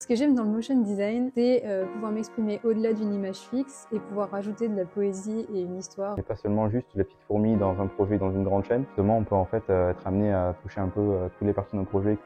Ce que j'aime dans le motion design, c'est pouvoir m'exprimer au-delà d'une image fixe et pouvoir rajouter de la poésie et une histoire. C'est pas seulement juste la petite fourmi dans un projet, dans une grande chaîne. Justement, on peut en fait être amené à toucher un peu toutes les parties d'un projet.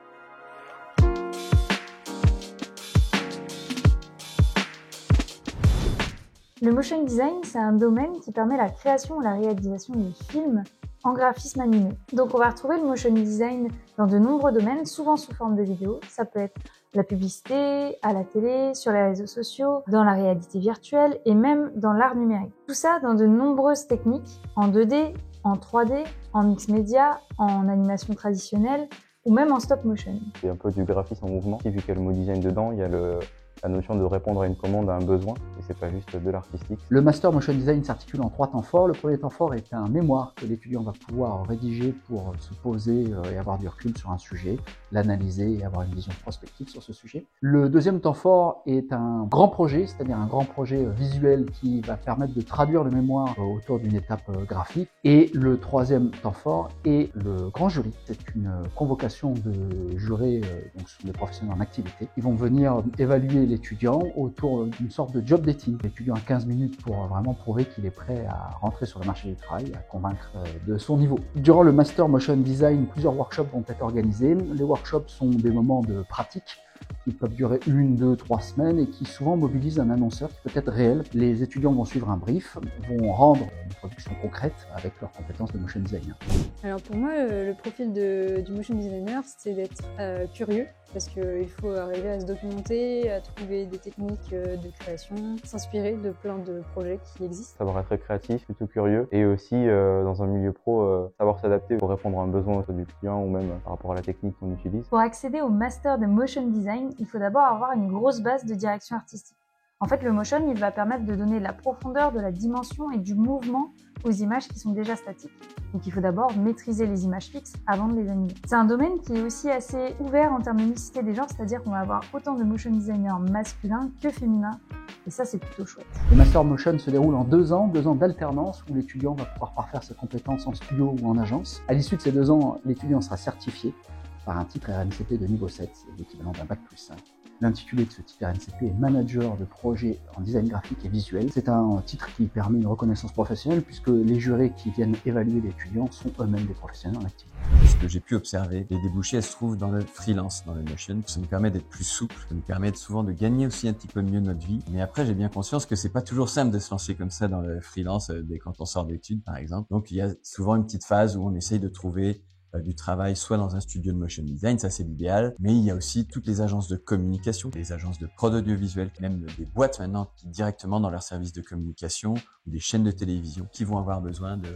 Le motion design, c'est un domaine qui permet la création et la réalisation de films en graphisme animé. Donc on va retrouver le motion design dans de nombreux domaines, souvent sous forme de vidéo. Ça peut être la publicité, à la télé, sur les réseaux sociaux, dans la réalité virtuelle et même dans l'art numérique. Tout ça dans de nombreuses techniques, en 2D, en 3D, en mix média, en animation traditionnelle ou même en stop motion. C'est un peu du graphisme en mouvement. Vu qu'il y a le mot design dedans, il y a la notion de répondre à une commande, à un besoin, et c'est pas juste de l'artistique. Le Master Motion Design s'articule en 3 temps forts. Le premier temps fort est un mémoire que l'étudiant va pouvoir rédiger pour se poser et avoir du recul sur un sujet, l'analyser et avoir une vision prospective sur ce sujet. Le deuxième temps fort est un grand projet, c'est-à-dire un grand projet visuel qui va permettre de traduire le mémoire autour d'une étape graphique. Et le troisième temps fort est le grand jury. C'est une convocation de jurés, donc ce sont des professionnels en activité. Ils vont venir évaluer l'étudiant autour d'une sorte de job dating. L'étudiant a 15 minutes pour vraiment prouver qu'il est prêt à rentrer sur le marché du travail, à convaincre de son niveau. Durant le Master Motion Design, plusieurs workshops vont être organisés. Les workshops sont des moments de pratique qui peuvent durer 1, 2, 3 semaines et qui souvent mobilisent un annonceur qui peut être réel. Les étudiants vont suivre un brief, vont rendre une production concrète avec leurs compétences de motion designer. Alors pour moi, le profil du motion designer, c'est d'être curieux, parce qu'il faut arriver à se documenter, à trouver des techniques de création, s'inspirer de plein de projets qui existent. Savoir être créatif, plutôt curieux, et aussi dans un milieu pro, savoir s'adapter pour répondre à un besoin du client ou même par rapport à la technique qu'on utilise. Pour accéder au Master de Motion Design, il faut d'abord avoir une grosse base de direction artistique. En fait, le motion, il va permettre de donner de la profondeur, de la dimension et du mouvement aux images qui sont déjà statiques. Donc il faut d'abord maîtriser les images fixes avant de les animer. C'est un domaine qui est aussi assez ouvert en termes de mixité des genres, c'est-à-dire qu'on va avoir autant de motion designers masculins que féminins. Et ça, c'est plutôt chouette. Le Master Motion se déroule en 2 ans d'alternance où l'étudiant va pouvoir parfaire ses compétences en studio ou en agence. À l'issue de ces 2 ans, l'étudiant sera certifié par un titre RNCP de niveau 7, c'est l'équivalent d'un Bac+5. L'intitulé de ce titre RNCP est Manager de projet en design graphique et visuel. C'est un titre qui permet une reconnaissance professionnelle puisque les jurés qui viennent évaluer l'étudiant sont eux-mêmes des professionnels en activité. Ce que j'ai pu observer, les débouchés, elles se trouvent dans le freelance, dans le motion. Ça nous permet d'être plus souple, ça nous permet souvent de gagner aussi un petit peu mieux notre vie. Mais après, j'ai bien conscience que c'est pas toujours simple de se lancer comme ça dans le freelance dès quand on sort d'études, par exemple. Donc, il y a souvent une petite phase où on essaye de trouver du travail soit dans un studio de motion design, ça c'est l'idéal, mais il y a aussi toutes les agences de communication, les agences de prod audiovisuel, même des boîtes maintenant qui directement dans leur service de communication ou des chaînes de télévision qui vont avoir besoin de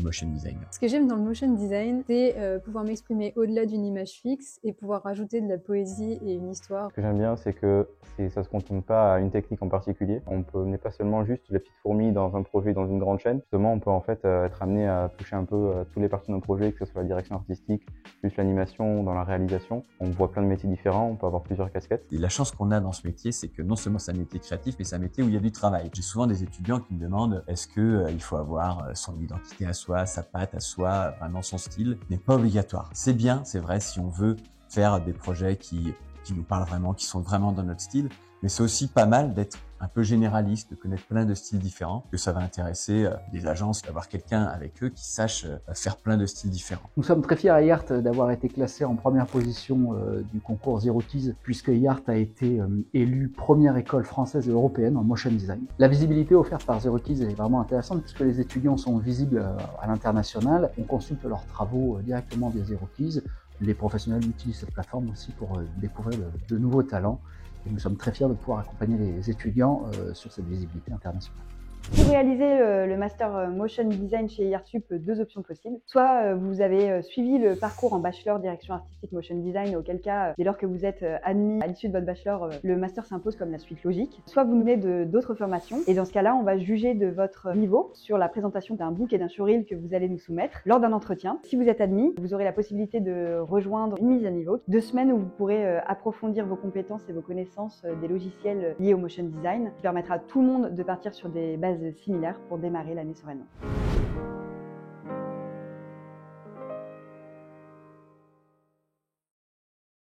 motion designer. Ce que j'aime dans le motion design, c'est pouvoir m'exprimer au-delà d'une image fixe et pouvoir rajouter de la poésie et une histoire. Ce que j'aime bien, c'est que ça se contente pas à une technique en particulier. On n'est pas seulement juste la petite fourmi dans un projet, dans une grande chaîne. Justement, on peut en fait être amené à toucher un peu toutes les parties d'un projet, que ce soit la direction artistique, plus l'animation, dans la réalisation. On voit plein de métiers différents, on peut avoir plusieurs casquettes. Et la chance qu'on a dans ce métier, c'est que non seulement c'est un métier créatif, mais c'est un métier où il y a du travail. J'ai souvent des étudiants qui me demandent est-ce que il faut avoir son identité à soi, sa patte à soi, vraiment son style, n'est pas obligatoire. C'est bien, c'est vrai, si on veut faire des projets qui nous parlent vraiment, qui sont vraiment dans notre style, mais c'est aussi pas mal d'être un peu généraliste, de connaître plein de styles différents, que ça va intéresser des agences, d'avoir quelqu'un avec eux qui sache faire plein de styles différents. Nous sommes très fiers à IART d'avoir été classé en première position du concours Zero Keys, puisque IART a été élue première école française et européenne en motion design. La visibilité offerte par Zero Keys est vraiment intéressante puisque les étudiants sont visibles à l'international. On consulte leurs travaux directement via Zero Keys. Les professionnels utilisent cette plateforme aussi pour découvrir de nouveaux talents. Et nous sommes très fiers de pouvoir accompagner les étudiants sur cette visibilité internationale. Pour réaliser le Master Motion Design chez IARSUP, 2 options possibles. Soit vous avez suivi le parcours en bachelor direction artistique motion design, auquel cas, dès lors que vous êtes admis à l'issue de votre bachelor, le master s'impose comme la suite logique. Soit vous venez d'autres formations, et dans ce cas-là, on va juger de votre niveau sur la présentation d'un book et d'un showreel que vous allez nous soumettre lors d'un entretien. Si vous êtes admis, vous aurez la possibilité de rejoindre une mise à niveau, 2 semaines où vous pourrez approfondir vos compétences et vos connaissances des logiciels liés au motion design, qui permettra à tout le monde de partir sur des bases similaires pour démarrer l'année sereinement.